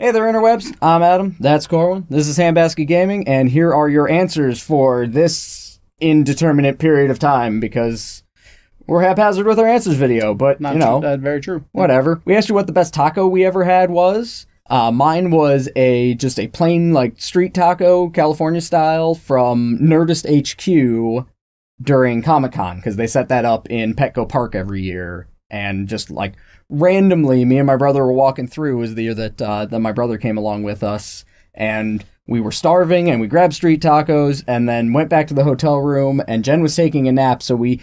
Hey there, interwebs. I'm Adam. That's Corwin. This is HandbasketGaming, and here are your answers for this indeterminate period of time, because we're haphazard with our answers video, but, Not true. That's very true. Whatever. We asked you what the best taco we ever had was. Mine was just a plain, street taco, California style, from Nerdist HQ during Comic-Con, because they set that up in Petco Park every year, and just, randomly, me and my brother were walking through. It was the year that my brother came along with us, and we were starving, and we grabbed street tacos, and then went back to the hotel room, and Jen was taking a nap, so we,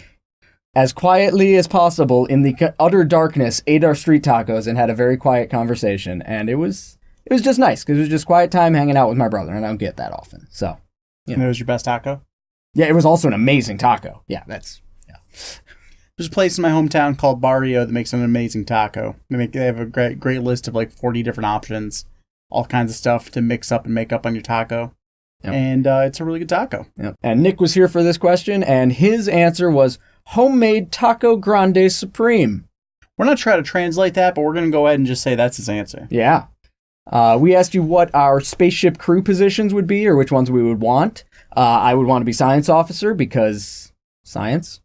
as quietly as possible, in the utter darkness, ate our street tacos and had a very quiet conversation, and it was just nice, because it was just quiet time hanging out with my brother, and I don't get that often, so. And it was your best taco? Yeah, it was also an amazing taco. Yeah. There's a place in my hometown called Barrio that makes an amazing taco. They have a great list of 40 different options, all kinds of stuff to mix up and make up on your taco. Yep. And it's a really good taco. Yep. And Nick was here for this question, and his answer was homemade taco grande supreme. We're not trying to translate that, but we're going to go ahead and just say that's his answer. Yeah. We asked you what our spaceship crew positions would be, or which ones we would want. I would want to be science officer, because science.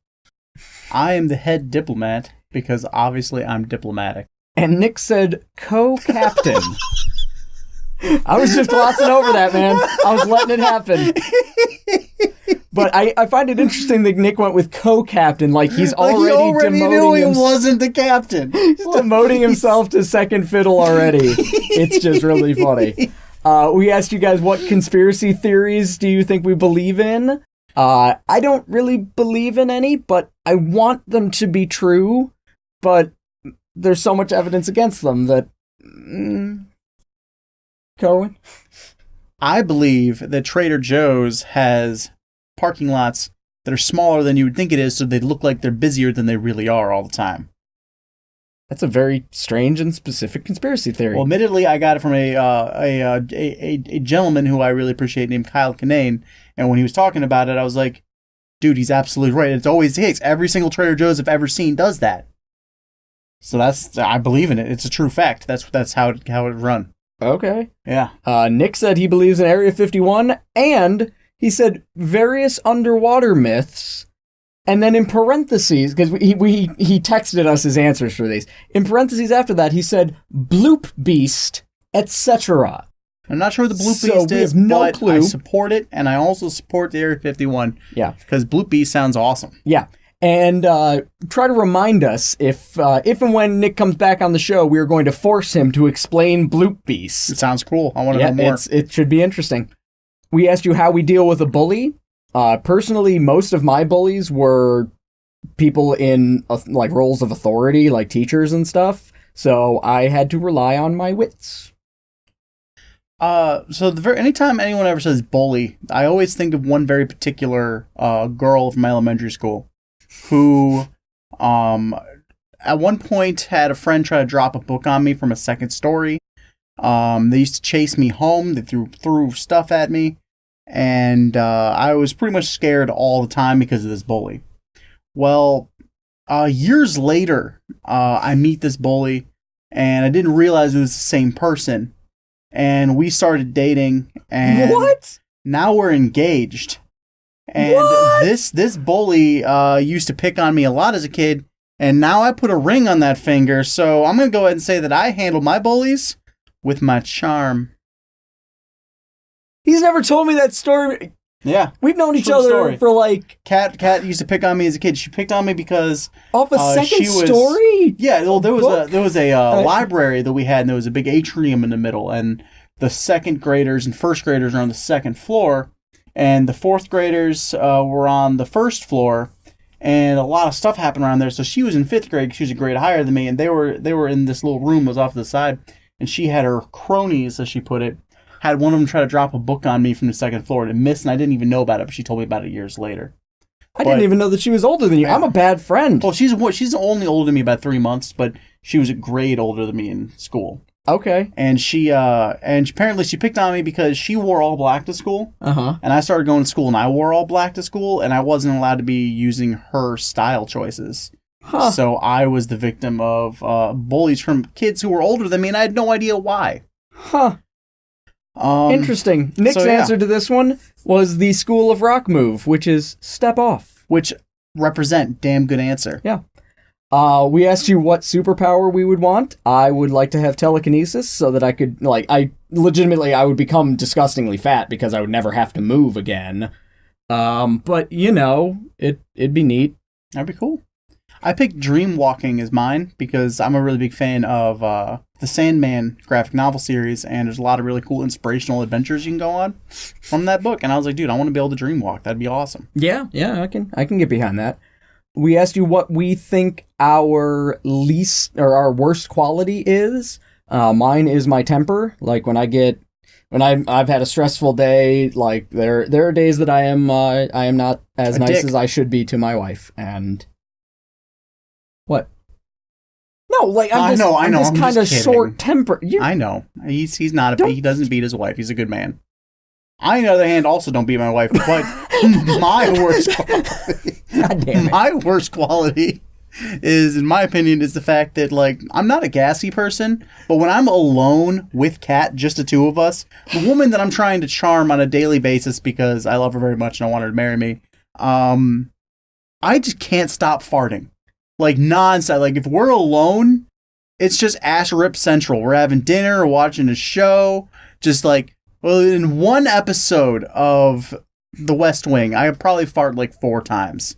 I am the head diplomat, because obviously I'm diplomatic. And Nick said co-captain. I was just glossing over that, man. I was letting it happen. But I find it interesting that Nick went with co-captain, he's already knew he wasn't the captain. He's demoting himself to second fiddle already. It's just really funny. We asked you guys, what conspiracy theories do you think we believe in? I don't really believe in any, but I want them to be true, but there's so much evidence against them that... Corwin? I believe that Trader Joe's has parking lots that are smaller than you would think it is, so they look like they're busier than they really are all the time. That's a very strange and specific conspiracy theory. Well, admittedly, I got it from a gentleman who I really appreciate named Kyle Kinane, and when he was talking about it, I was like, dude, he's absolutely right. It's always the case. Every single Trader Joe's I've ever seen does that. So I believe in it. It's a true fact. That's how it run. Okay. Yeah. Nick said he believes in Area 51, and he said various underwater myths. And then in parentheses, because he texted us his answers for these. In parentheses after that, he said bloop beast, etc. I'm not sure what the bloop beast is, but I support it, and I also support the Area 51. Yeah. Because bloop beast sounds awesome. Yeah. And try to remind us if and when Nick comes back on the show, we are going to force him to explain bloop beast. It sounds cool. I want to know more. It should be interesting. We asked you how we deal with a bully. Personally, most of my bullies were people in roles of authority, like teachers and stuff. So I had to rely on my wits. Anytime anyone ever says bully, I always think of one very particular girl from my elementary school who, at one point had a friend try to drop a book on me from a second story. They used to chase me home. They threw stuff at me. And I was pretty much scared all the time because of this bully. Well, years later, I meet this bully, and I didn't realize it was the same person. And we started dating, and what? Now we're engaged. And what? This bully used to pick on me a lot as a kid, and now I put a ring on that finger. So I'm gonna go ahead and say that I handle my bullies with my charm. He's never told me that story. Yeah. We've known each other for Kat used to pick on me as a kid. She picked on me because off a second story? Yeah, well, there was a library that we had, and there was a big atrium in the middle, and the second graders and first graders are on the second floor, and the fourth graders were on the first floor, and a lot of stuff happened around there. So she was in fifth grade. She was a grade higher than me, and they were in this little room that was off to the side, and she had her cronies, as she put it, had one of them try to drop a book on me from the second floor, and it missed, and I didn't even know about it, but she told me about it years later. I didn't even know that she was older than you. I'm a bad friend. Well, she's only older than me by 3 months, but she was a grade older than me in school. Okay. And apparently she picked on me because she wore all black to school. Uh-huh. And I started going to school, and I wore all black to school, and I wasn't allowed to be using her style choices. Huh. So I was the victim of bullies from kids who were older than me, and I had no idea why. Huh. Interesting. Nick's answer to this one was the School of Rock move, which is step off. Which represent damn good answer. Yeah. We asked you what superpower we would want. I would like to have telekinesis so that I could, I would become disgustingly fat because I would never have to move again. But, it'd be neat. That'd be cool. I picked dream walking as mine because I'm a really big fan of the Sandman graphic novel series, and there's a lot of really cool inspirational adventures you can go on from that book. And I was like, dude, I want to be able to dream walk. That'd be awesome. Yeah, I can get behind that. We asked you what we think our least or our worst quality is. Mine is my temper. Like when I've had a stressful day, like there are days that I am not as nice as I should be to my wife. And what? No, like I'm just kind of short tempered. I know he's not. He doesn't beat his wife. He's a good man. I, on the other hand, also don't beat my wife, but my worst quality. God damn it. My worst quality is, in my opinion, is the fact that, I'm not a gassy person, but when I'm alone with Kat, just the two of us, the woman that I'm trying to charm on a daily basis because I love her very much and I want her to marry me, I just can't stop farting. Non-stop. If we're alone, it's just ass rip central. We're having dinner or watching a show, in one episode of The West Wing, I probably fart 4 times.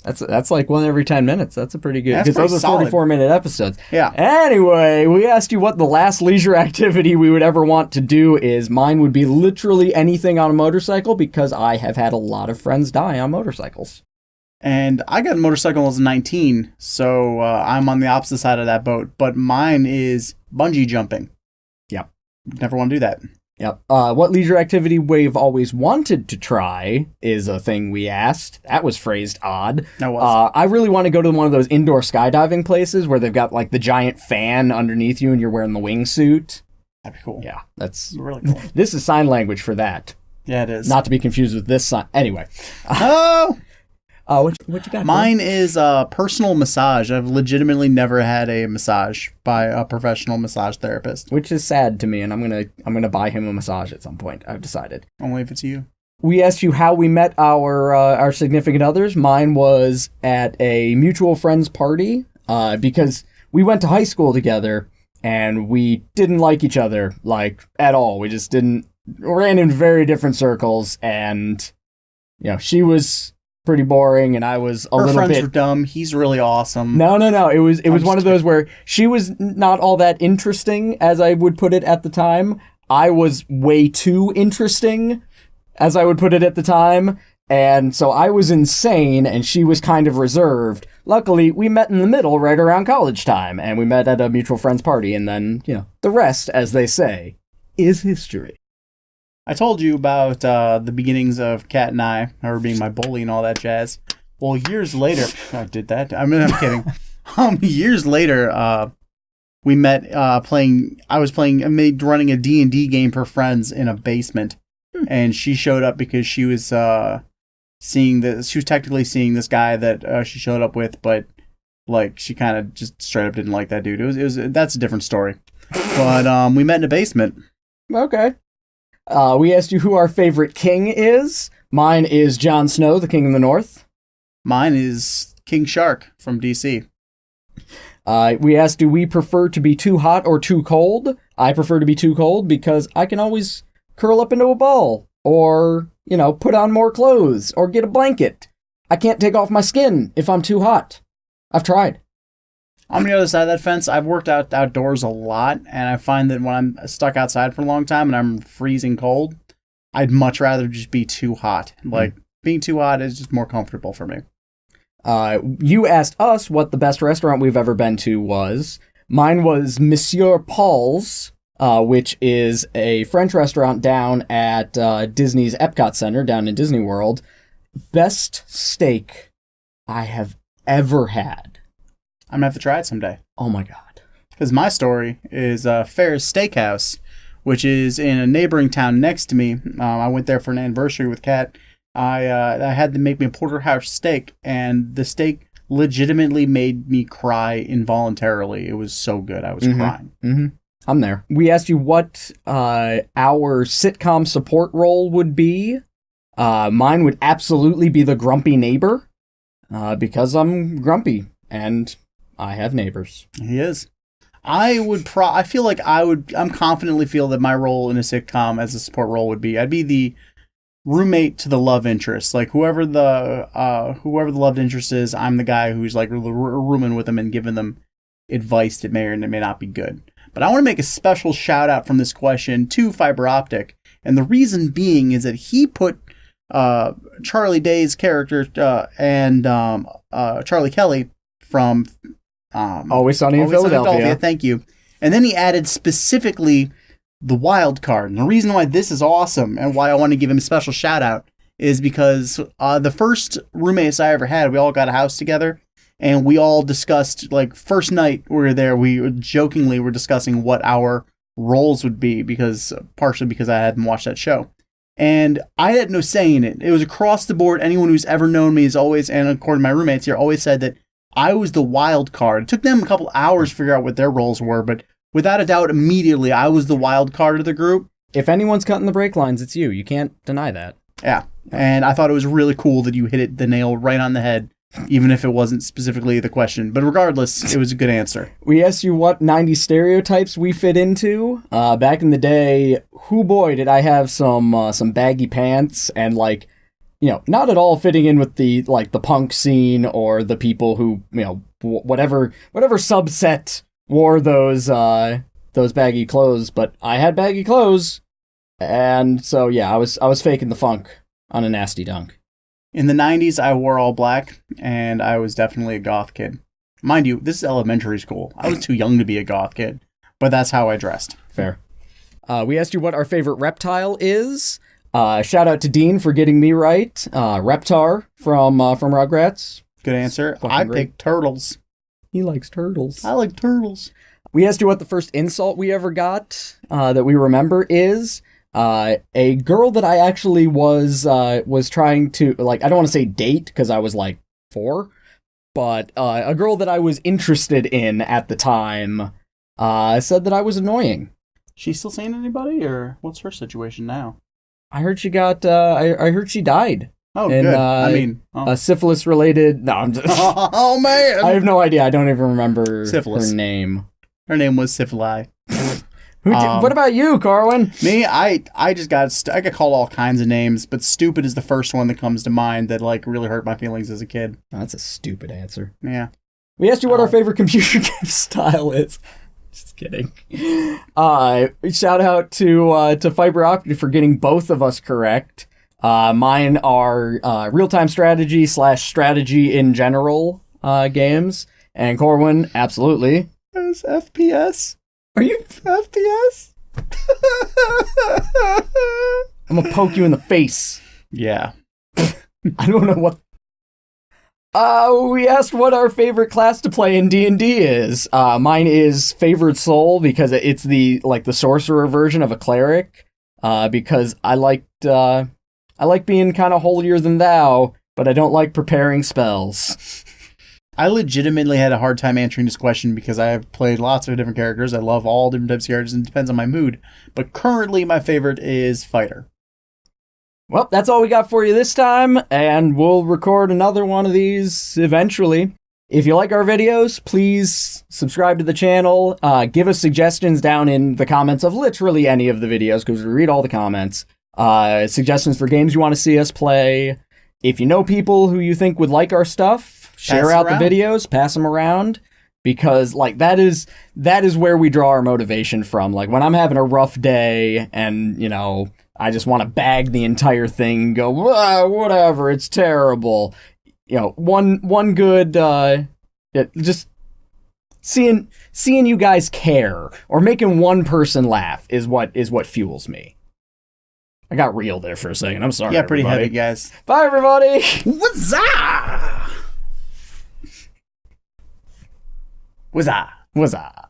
That's like one every 10 minutes. That's a pretty good, because those are solid. 44-minute episodes. Yeah. Anyway, we asked you what the last leisure activity we would ever want to do is. Mine would be literally anything on a motorcycle because I have had a lot of friends die on motorcycles. And I got a motorcycle when I was 19, so I'm on the opposite side of that boat. But mine is bungee jumping. Yep. Never want to do that. Yep. What leisure activity we've always wanted to try is a thing we asked. That was phrased odd. That was. I really want to go to one of those indoor skydiving places where they've got the giant fan underneath you and you're wearing the wingsuit. That'd be cool. Yeah, that's really cool. This is sign language for that. Yeah, it is. Not to be confused with this sign. Anyway. Oh! What you got? Mine is personal massage. I've legitimately never had a massage by a professional massage therapist. Which is sad to me, and I'm gonna buy him a massage at some point. I've decided. Only if it's you. We asked you how we met our significant others. Mine was at a mutual friend's party because we went to high school together and we didn't like each other at all. We just ran in very different circles, and she was pretty boring, and I was a little bit... Her friends were dumb. He's really awesome. No. It was one of those where she was not all that interesting, as I would put it at the time. I was way too interesting, as I would put it at the time. And so I was insane, and she was kind of reserved. Luckily, we met in the middle right around college time, and we met at a mutual friend's party. And then, the rest, as they say, is history. I told you about the beginnings of Kat and I, her being my bully and all that jazz. Well, years later, I did that. I'm kidding. Years later, we met running a D&D game for friends in a basement, and she showed up because she was technically seeing this guy that she showed up with, but she kind of just straight up didn't like that dude. That's a different story. But we met in a basement. Okay. We asked you who our favorite king is. Mine is Jon Snow, the King of the North. Mine is King Shark from DC. We asked, do we prefer to be too hot or too cold? I prefer to be too cold because I can always curl up into a ball or, put on more clothes or get a blanket. I can't take off my skin if I'm too hot. I've tried. On the other side of that fence, I've worked outdoors a lot, and I find that when I'm stuck outside for a long time and I'm freezing cold, I'd much rather just be too hot. Being too hot is just more comfortable for me. You asked us what the best restaurant we've ever been to was. Mine was Monsieur Paul's, which is a French restaurant down at Disney's Epcot Center down in Disney World. Best steak I have ever had. I'm going to have to try it someday. Oh my God. Because my story is Ferris Steakhouse, which is in a neighboring town next to me. I went there for an anniversary with Kat. I had them make me a porterhouse steak, and the steak legitimately made me cry involuntarily. It was so good. I was crying. Mm-hmm. I'm there. We asked you what our sitcom support role would be. Mine would absolutely be the grumpy neighbor, because I'm grumpy and I have neighbors. He is. I confidently feel that my role in a sitcom as a support role would be, I'd be the roommate to the love interest. Like whoever the love interest is, I'm the guy who's like rooming with them and giving them advice that may or may not be good. But I want to make a special shout out from this question to Fiber Optic, and the reason being is that he put Charlie Day's character and Charlie Kelly from Always Sunny in Philadelphia. Thank you. And then he added specifically the wild card. And the reason why this is awesome and why I want to give him a special shout out is because the first roommates I ever had, we all got a house together. And we all discussed, like, first night we were there, we jokingly were discussing what our roles would be, partially because I hadn't watched that show. And I had no say in it. It was across the board. Anyone who's ever known me is always, and according to my roommates here, always said that I was the wild card. It took them a couple hours to figure out what their roles were, but without a doubt, immediately, I was the wild card of the group. If anyone's cutting the brake lines, it's you. You can't deny that. Yeah. And I thought it was really cool that you hit the nail right on the head, even if it wasn't specifically the question. But regardless, it was a good answer. We asked you what 90s stereotypes we fit into. Back in the day, boy, did I have some baggy pants and, like, not at all fitting in with the punk scene or the people who, whatever subset wore those baggy clothes. But I had baggy clothes, and so yeah, I was faking the funk on a nasty dunk. In the 90s, I wore all black, and I was definitely a goth kid. Mind you, this is elementary school. I was too young to be a goth kid, but that's how I dressed. Fair. We asked you what our favorite reptile is. Shout out to Dean for getting me right. Reptar from Rugrats. Good answer. I picked turtles. He likes turtles. I like turtles. We asked you what the first insult we ever got that we remember is. A girl that I actually was trying to, like, I don't want to say date because I was like 4, but a girl that I was interested in at the time said that I was annoying. She's still seeing anybody, or what's her situation now? I heard she got. I heard she died. Oh, good. A syphilis-related. No, I'm just. Oh man! I have no idea. I don't even remember syphilis. Her name. Her name was Syphili. What about you, Corwin? Me, I just got I got called all kinds of names, but stupid is the first one that comes to mind that like really hurt my feelings as a kid. That's a stupid answer. Yeah. We asked you what our favorite computer game style is. Just kidding. Shout out to Fiber Optic for getting both of us correct. Mine are real-time strategy / strategy in general games, and Corwin, absolutely. It's FPS. Are you FPS? I'm gonna poke you in the face. Yeah. I don't know what. We asked what our favorite class to play in D&D is. Mine is Favored Soul because it's the sorcerer version of a cleric. Because I like being kind of holier than thou, but I don't like preparing spells. I legitimately had a hard time answering this question because I have played lots of different characters. I love all different types of characters and it depends on my mood. But currently my favorite is Fighter. Well, that's all we got for you this time, and we'll record another one of these eventually. If you like our videos, please subscribe to the channel. Give us suggestions down in the comments of literally any of the videos, because we read all the comments. Suggestions for games you want to see us play. If you know people who you think would like our stuff, share out the videos, pass them around. Because that is where we draw our motivation from. Like when I'm having a rough day and, I just want to bag the entire thing and go, whatever, it's terrible. One good, just seeing you guys care or making one person laugh is what fuels me. I got real there for a second. I'm sorry. Yeah, pretty everybody. heavy, guys. Bye, everybody. What's up? What's up?